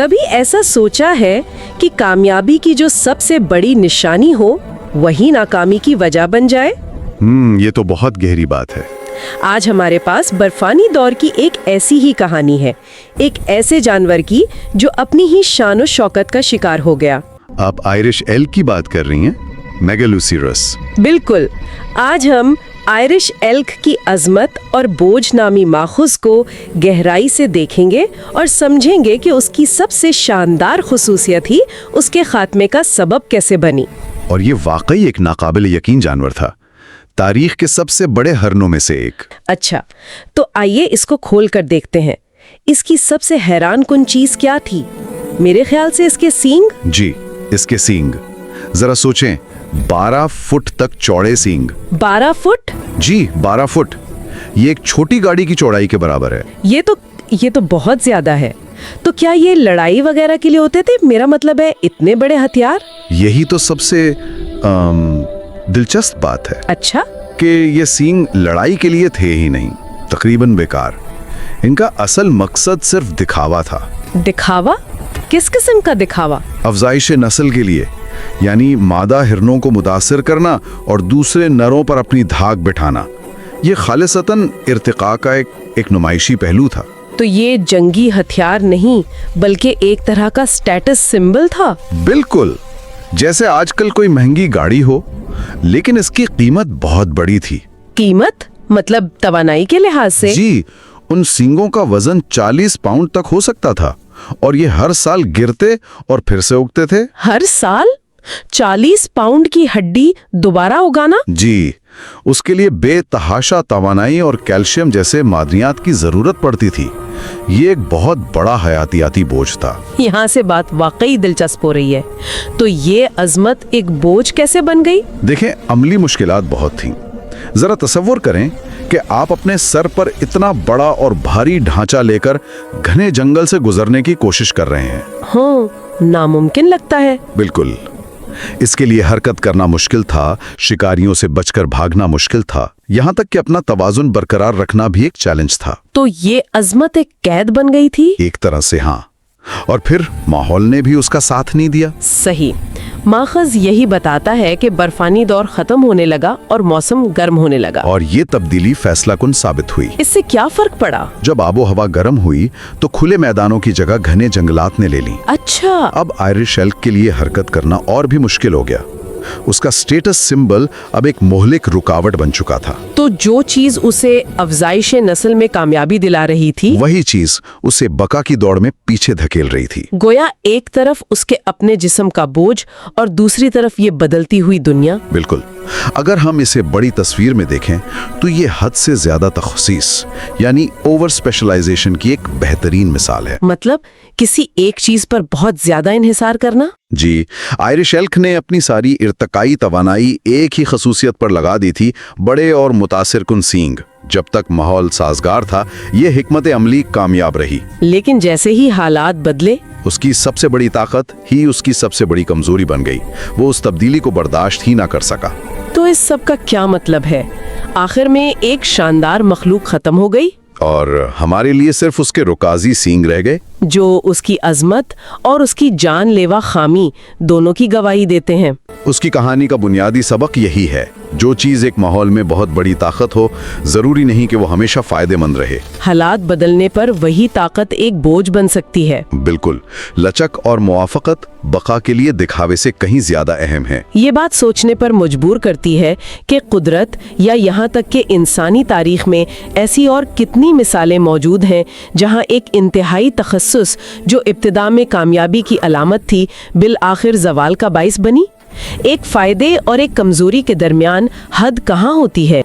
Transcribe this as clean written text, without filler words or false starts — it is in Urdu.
کبھی ایسا سوچا ہے کہ کامیابی کی جو سب سے بڑی نشانی ہو وہی ناکامی کی وجہ بن جائے؟ یہ تو بہت گہری بات ہے۔ آج ہمارے پاس برفانی دور کی ایک ایسی ہی کہانی ہے، ایک ایسے جانور کی جو اپنی ہی شان و شوکت کا شکار ہو گیا۔ آپ آئرش ایلک کی بات کر رہی ہیں؟ میگالوسیرس۔ بالکل۔ آج ہم آئرش ایلک کی عظمت اور بوجھ نامی ماخوذ کو گہرائی سے دیکھیں گے اور سمجھیں گے کہ اس کی سب سے شاندار خصوصیت ہی اس کے خاتمے کا سبب کیسے بنی۔ اور یہ واقعی ایک ناقابل یقین جانور تھا، تاریخ کے سب سے بڑے ہرنوں میں سے ایک۔ اچھا، تو آئیے اس کو کھول کر دیکھتے ہیں۔ اس کی سب سے حیران کن چیز کیا تھی؟ میرے خیال سے اس کے سینگ۔ جی، اس کے سینگ۔ ذرا سوچیں، 12 فٹ تک چوڑے سینگ۔ 12 فٹ؟ جی، 12 فٹ۔ یہ ایک چھوٹی گاڑی کی چوڑائی کے برابر ہے۔ یہ تو بہت زیادہ ہے۔ تو کیا یہ لڑائی وغیرہ کے لیے ہوتے تھے؟ میرا مطلب ہے اتنے بڑے ہتھیار۔ یہی تو سب سے دلچسپ بات ہے۔ اچھا؟ کہ یہ سینگ لڑائی کے لیے تھے ہی نہیں، تقریباً بیکار۔ ان کا اصل مقصد صرف دکھاوا تھا۔ دکھاوا؟ کس قسم کا دکھاوا؟ افزائش نسل کے لیے، یعنی مادہ ہرنوں کو متاثر کرنا اور دوسرے نروں پر اپنی دھاک بٹھانا۔ یہ خالصتاً ارتقاء کا ایک نمائشی پہلو تھا۔ تو یہ جنگی ہتھیار نہیں بلکہ ایک طرح کا سٹیٹس سمبل تھا۔ بالکل، جیسے آج کل کوئی مہنگی گاڑی ہو، لیکن اس کی قیمت بہت بڑی تھی۔ قیمت مطلب توانائی کے لحاظ سے؟ جی، ان سینگوں کا وزن 40 پاؤنڈ تک ہو سکتا تھا، اور یہ ہر سال گرتے اور پھر سے اگتے تھے۔ ہر سال 40 پاؤنڈ کی ہڈی دوبارہ اگانا؟ جی، اس کے لیے بے تحاشا توانائی اور کیلشیم جیسے معدنیات کی ضرورت پڑتی تھی۔ یہ ایک بہت بڑا حیاتیاتی بوجھ تھا۔ یہاں سے بات واقعی دلچسپ ہو رہی ہے۔ تو یہ عظمت ایک بوجھ کیسے بن گئی؟ دیکھیں، عملی مشکلات بہت تھیں۔ ذرا تصور کریں کہ آپ اپنے سر پر اتنا بڑا اور بھاری ڈھانچہ لے کر گھنے جنگل سے گزرنے کی کوشش کر رہے ہیں۔ ہاں، ناممکن لگتا ہے۔ بالکل۔ اس کے لیے حرکت کرنا مشکل تھا، شکاریوں سے بچ کر بھاگنا مشکل تھا، یہاں تک کہ اپنا توازن برقرار رکھنا بھی ایک چیلنج تھا۔ تو یہ عظمت ایک قید بن گئی تھی؟ ایک طرح سے ہاں، اور پھر ماحول نے بھی اس کا ساتھ نہیں دیا۔ صحیح۔ ماخذ یہی بتاتا ہے کہ برفانی دور ختم ہونے لگا اور موسم گرم ہونے لگا۔ اور یہ تبدیلی فیصلہ کن ثابت ہوئی۔ اس سے کیا فرق پڑا؟ جب آب و ہوا گرم ہوئی تو کھلے میدانوں کی جگہ گھنے جنگلات نے لے لی۔ اچھا۔ اب آئرش ایلک کے لیے حرکت کرنا اور بھی مشکل ہو گیا۔ اس کا سٹیٹس سمبل اب ایک مہلک رکاوٹ بن چکا تھا۔ تو جو چیز اسے افزائش نسل میں کامیابی دلا رہی تھی، وہی چیز اسے بقا کی دوڑ میں پیچھے دھکیل رہی تھی۔ گویا ایک طرف اس کے اپنے جسم کا بوجھ اور دوسری طرف یہ بدلتی ہوئی دنیا۔ بالکل۔ اگر ہم اسے بڑی تصویر میں دیکھیں تو یہ حد سے زیادہ تخصیص یعنی اوور اسپیشلائزیشن کی ایک بہترین مثال ہے۔ مطلب کسی ایک چیز پر بہت زیادہ انحصار کرنا؟ جی، آئرش ایلک نے اپنی ساری ارتقائی توانائی ایک ہی خصوصیت پر لگا دی تھی، بڑے اور متاثر کن سینگ۔ جب تک ماحول سازگار تھا یہ حکمت عملی کامیاب رہی، لیکن جیسے ہی حالات بدلے، اس کی سب سے بڑی طاقت ہی اس کی سب سے بڑی کمزوری بن گئی۔ وہ اس تبدیلی کو برداشت ہی نہ کر سکا۔ تو اس سب کا کیا مطلب ہے؟ آخر میں ایک شاندار مخلوق ختم ہو گئی اور ہمارے لیے صرف اس کے رکازی سینگ رہ گئے، جو اس کی عظمت اور اس کی جان لیوا خامی دونوں کی گواہی دیتے ہیں۔ اس کی کہانی کا بنیادی سبق یہی ہے، جو چیز ایک ماحول میں بہت بڑی طاقت ہو، ضروری نہیں کہ وہ ہمیشہ فائدے مند رہے۔ حالات بدلنے پر وہی طاقت ایک بوجھ بن سکتی ہے۔ بالکل، لچک اور موافقت بقا کے لیے دکھاوے سے کہیں زیادہ اہم ہے۔ یہ بات سوچنے پر مجبور کرتی ہے کہ قدرت یا یہاں تک کہ انسانی تاریخ میں ایسی اور کتنی مثالیں موجود ہیں جہاں ایک انتہائی تخصص جو ابتدا میں کامیابی کی علامت تھی بالآخر زوال کا باعث بنی۔ ایک فائدے اور ایک کمزوری کے درمیان حد کہاں ہوتی ہے؟